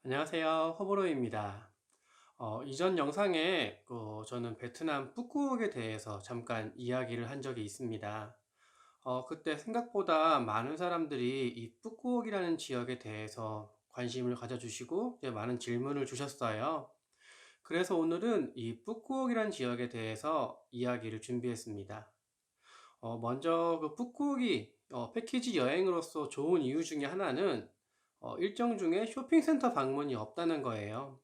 안녕하세요. 허브로입니다. 이전 영상에 저는 베트남 푸꾸옥에 대해서 잠깐 이야기를 한 적이 있습니다. 그때 생각보다 많은 사람들이 이 푸꾸옥이라는 지역에 대해서 관심을 가져주시고 이제 많은 질문을 주셨어요. 그래서 오늘은 이 푸꾸옥이라는 지역에 대해서 이야기를 준비했습니다. 먼저 그 푸꾸옥이 패키지 여행으로서 좋은 이유 중에 하나는 일정 중에 쇼핑센터 방문이 없다는 거예요.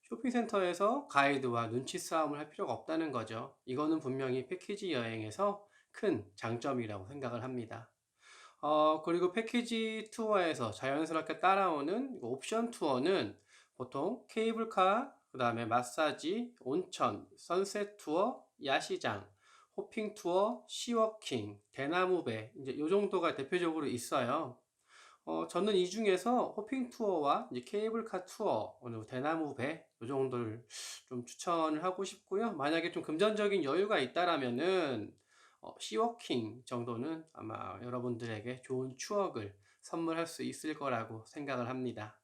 쇼핑센터에서 가이드와 눈치 싸움을 할 필요가 없다는 거죠. 이거는 분명히 패키지 여행에서 큰 장점이라고 생각을 합니다. 그리고 패키지 투어에서 자연스럽게 따라오는 옵션 투어는 보통 케이블카, 그 다음에 마사지, 온천, 선셋 투어, 야시장, 호핑 투어, 시워킹, 대나무배, 이제 요 정도가 대표적으로 있어요. 저는 이 중에서 호핑 투어와 이제 케이블카 투어, 그리고 대나무 배, 요 정도를 좀 추천을 하고 싶고요. 만약에 좀 금전적인 여유가 있다라면은, 시워킹 정도는 아마 여러분들에게 좋은 추억을 선물할 수 있을 거라고 생각을 합니다.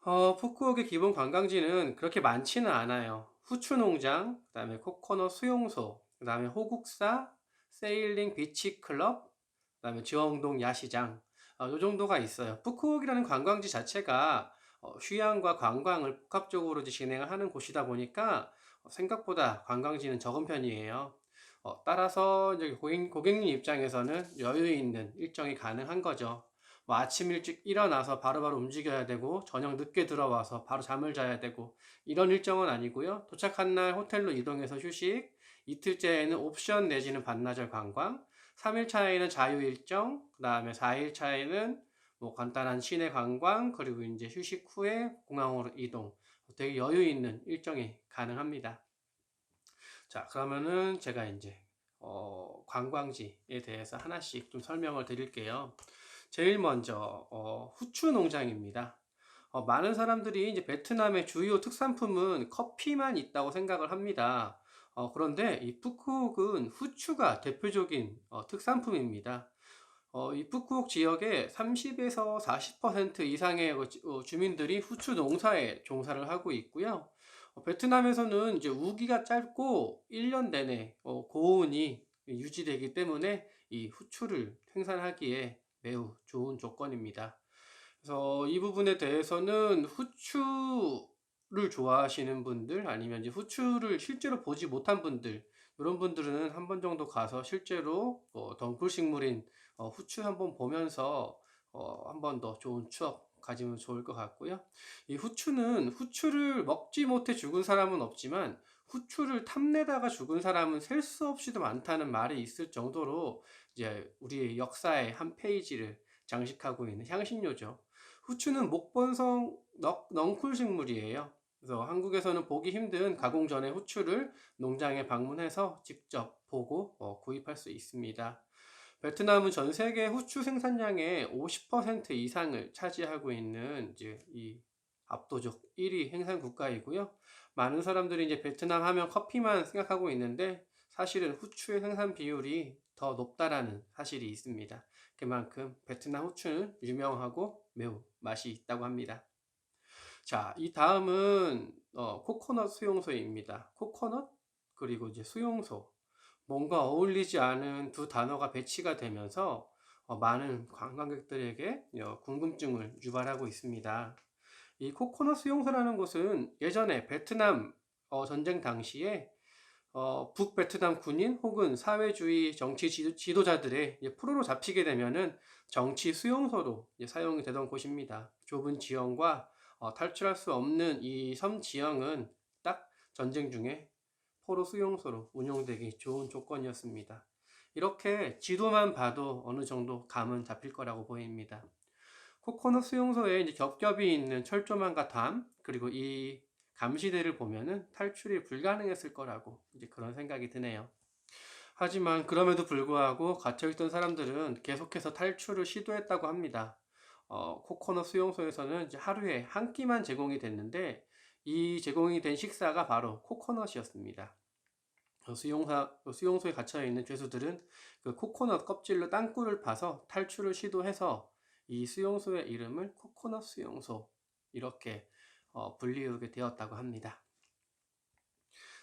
푸꾸옥의 기본 관광지는 그렇게 많지는 않아요. 후추 농장, 그 다음에 코코넛 수용소, 그 다음에 호국사, 세일링 비치 클럽, 그 다음에 지엉동 야시장, 요 정도가 있어요. 푸꾸옥이라는 관광지 자체가 휴양과 관광을 복합적으로 이제 진행을 하는 곳이다 보니까 생각보다 관광지는 적은 편이에요. 따라서 이제 고객님 입장에서는 여유 있는 일정이 가능한 거죠. 뭐 아침 일찍 일어나서 바로바로 움직여야 되고 저녁 늦게 들어와서 바로 잠을 자야 되고 이런 일정은 아니고요. 도착한 날 호텔로 이동해서 휴식, 이틀째에는 옵션 내지는 반나절 관광, 3일 차에는 자유 일정, 그 다음에 4일 차에는 뭐 간단한 시내 관광, 그리고 이제 휴식 후에 공항으로 이동. 되게 여유 있는 일정이 가능합니다. 자, 그러면은 제가 이제 관광지에 대해서 하나씩 좀 설명을 드릴게요. 제일 먼저 후추 농장입니다. 많은 사람들이 이제 베트남의 주요 특산품은 커피만 있다고 생각을 합니다. 그런데 이 푸꾸옥은 후추가 대표적인 특산품입니다. 이 푸꾸옥 지역의 30에서 40% 이상의 주민들이 후추 농사에 종사를 하고 있고요. 베트남에서는 이제 우기가 짧고 1년 내내 고온이 유지되기 때문에 이 후추를 생산하기에 매우 좋은 조건입니다. 그래서 이 부분에 대해서는 후추를 좋아하시는 분들 아니면 이제 후추를 실제로 보지 못한 분들 이런 분들은 한 번 정도 가서 실제로 덩쿨 식물인 후추 한번 보면서 한 번 더 좋은 추억 가지면 좋을 것 같고요. 이 후추는 후추를 먹지 못해 죽은 사람은 없지만 후추를 탐내다가 죽은 사람은 셀 수 없이도 많다는 말이 있을 정도로 이제 우리의 역사의 한 페이지를 장식하고 있는 향신료죠. 후추는 목본성 넝쿨 식물이에요. 그래서 한국에서는 보기 힘든 가공 전에 후추를 농장에 방문해서 직접 보고 구입할 수 있습니다. 베트남은 전 세계 후추 생산량의 50% 이상을 차지하고 있는 이제 이 압도적 1위 생산 국가이고요. 많은 사람들이 이제 베트남 하면 커피만 생각하고 있는데 사실은 후추의 생산 비율이 더 높다라는 사실이 있습니다. 그만큼 베트남 후추는 유명하고 매우 맛이 있다고 합니다. 자, 이 다음은 코코넛 수용소입니다. 코코넛 그리고 이제 수용소. 뭔가 어울리지 않은 두 단어가 배치가 되면서 많은 관광객들에게 궁금증을 유발하고 있습니다. 이 코코넛 수용소라는 곳은 예전에 베트남 전쟁 당시에 북베트남 군인 혹은 사회주의 정치 지도자들의 포로로 잡히게 되면은 정치 수용소로 사용이 되던 곳입니다. 좁은 지형과 탈출할 수 없는 이 섬 지형은 딱 전쟁 중에 포로 수용소로 운용되기 좋은 조건이었습니다. 이렇게 지도만 봐도 어느 정도 감은 잡힐 거라고 보입니다. 코코넛 수용소에 이제 겹겹이 있는 철조망과 담, 그리고 이 감시대를 보면은 탈출이 불가능했을 거라고 이제 그런 생각이 드네요. 하지만 그럼에도 불구하고 갇혀있던 사람들은 계속해서 탈출을 시도했다고 합니다. 코코넛 수용소에서는 이제 하루에 한 끼만 제공이 됐는데, 이 제공이 된 식사가 바로 코코넛이었습니다. 수용소에 갇혀 있는 죄수들은 그 코코넛 껍질로 땅굴을 파서 탈출을 시도해서 이 수용소의 이름을 코코넛 수용소 이렇게 불리우게 되었다고 합니다.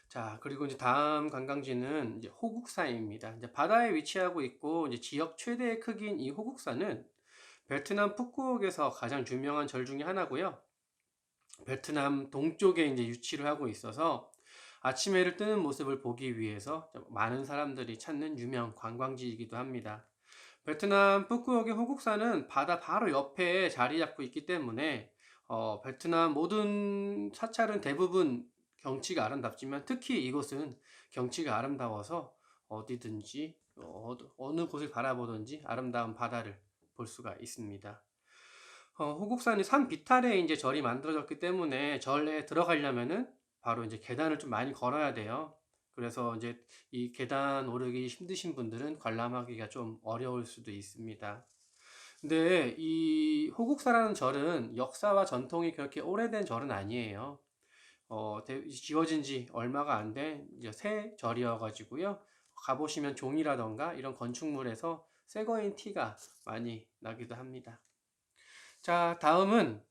자, 그리고 이제 다음 관광지는 이제 호국산입니다. 이제 바다에 위치하고 있고 이제 지역 최대의 크기인 이 호국산은 베트남 푸꾸옥에서 가장 유명한 절 중에 하나고요. 베트남 동쪽에 이제 위치를 하고 있어서 아침 해를 뜨는 모습을 보기 위해서 많은 사람들이 찾는 유명 관광지이기도 합니다. 베트남 푸꾸옥의 호국산은 바다 바로 옆에 자리 잡고 있기 때문에 베트남 모든 사찰은 대부분 경치가 아름답지만 특히 이곳은 경치가 아름다워서 어디든지 어느 곳을 바라보든지 아름다운 바다를 볼 수가 있습니다. 호국산이 산 비탈에 이제 절이 만들어졌기 때문에 절에 들어가려면은 바로 이제 계단을 좀 많이 걸어야 돼요. 그래서 이제 이 계단 오르기 힘드신 분들은 관람하기가 좀 어려울 수도 있습니다. 근데 이 호국사라는 절은 역사와 전통이 그렇게 오래된 절은 아니에요. 지어진 지 얼마가 안 된 이제 새 절이어가지고요. 가보시면 종이라던가 이런 건축물에서 새 거인 티가 많이 나기도 합니다. 자, 다음은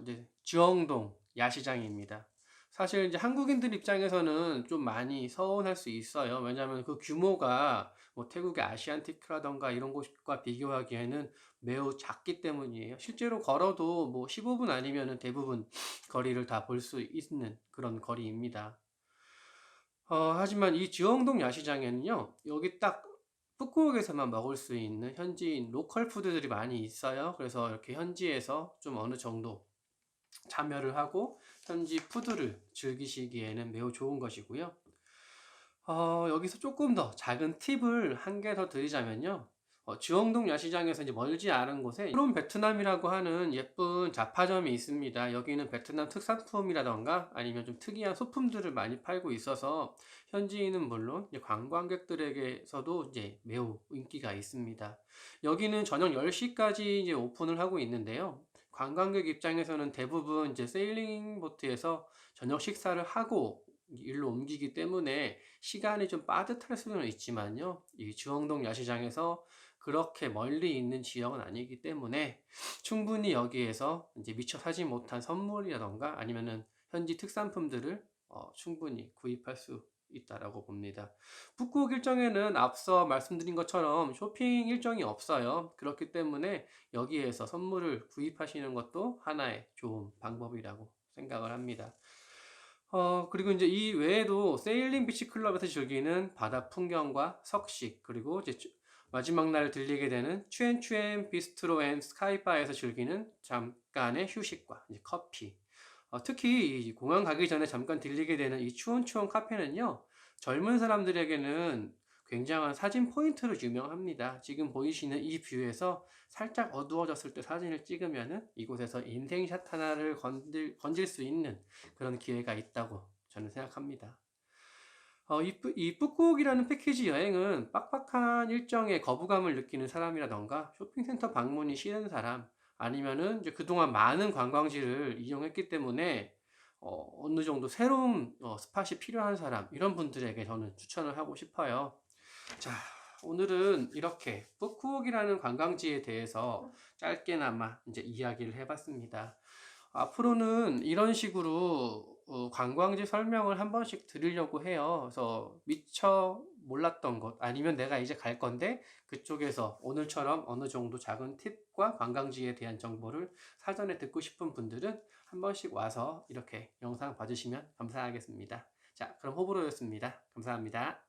이제 지엉동 야시장입니다. 사실 이제 한국인들 입장에서는 좀 많이 서운할 수 있어요. 왜냐하면 그 규모가 뭐 태국의 아시안티크라던가 이런 곳과 비교하기에는 매우 작기 때문이에요. 실제로 걸어도 뭐 15분 아니면은 대부분 거리를 다 볼 수 있는 그런 거리입니다. 하지만 이 지엉동 야시장에는요, 여기 딱 푸꾸옥에서만 먹을 수 있는 현지인 로컬 푸드들이 많이 있어요. 그래서 이렇게 현지에서 좀 어느 정도 참여를 하고 현지 푸드를 즐기시기에는 매우 좋은 것이고요. 여기서 조금 더 작은 팁을 한 개 더 드리자면요. 주엉동 야시장에서 이제 멀지 않은 곳에 프롬 베트남이라고 하는 예쁜 잡화점이 있습니다. 여기는 베트남 특산품이라던가 아니면 좀 특이한 소품들을 많이 팔고 있어서 현지인은 물론 이제 관광객들에게서도 이제 매우 인기가 있습니다. 여기는 저녁 10시까지 이제 오픈을 하고 있는데요. 관광객 입장에서는 대부분 이제 세일링 보트에서 저녁 식사를 하고 일로 옮기기 때문에 시간이 좀 빠듯할 수는 있지만요. 이 주홍동 야시장에서 그렇게 멀리 있는 지역은 아니기 때문에 충분히 여기에서 이제 미처 사지 못한 선물이라던가 아니면은 현지 특산품들을 충분히 구입할 수 있다라고 봅니다. 북극 일정에는 앞서 말씀드린 것처럼 쇼핑 일정이 없어요. 그렇기 때문에 여기에서 선물을 구입하시는 것도 하나의 좋은 방법이라고 생각을 합니다. 그리고 이제 이 외에도 세일링 비치 클럽에서 즐기는 바다 풍경과 석식, 그리고 이제 마지막 날 들리게 되는 추앤추앤 비스트로 앤 스카이바에서 즐기는 잠깐의 휴식과 이제 커피. 특히 이 공항 가기 전에 잠깐 들리게 되는 이 추원추원 카페는요, 젊은 사람들에게는 굉장한 사진 포인트로 유명합니다. 지금 보이시는 이 뷰에서 살짝 어두워졌을 때 사진을 찍으면은 이곳에서 인생샷 하나를 건질 수 있는 그런 기회가 있다고 저는 생각합니다. 이 푸꾸옥이라는 패키지 여행은 빡빡한 일정에 거부감을 느끼는 사람이라던가 쇼핑센터 방문이 싫은 사람 아니면은 이제 그동안 많은 관광지를 이용했기 때문에 어느 정도 새로운 스팟이 필요한 사람 이런 분들에게 저는 추천을 하고 싶어요. 자, 오늘은 이렇게 푸꾸옥이라는 관광지에 대해서 짧게나마 이제 이야기를 해봤습니다. 앞으로는 이런 식으로 관광지 설명을 한 번씩 드리려고 해요. 그래서 미처 몰랐던 것 아니면 내가 이제 갈 건데 그쪽에서 오늘처럼 어느 정도 작은 팁과 관광지에 대한 정보를 사전에 듣고 싶은 분들은 한 번씩 와서 이렇게 영상 봐주시면 감사하겠습니다. 자, 그럼 호불호였습니다. 감사합니다.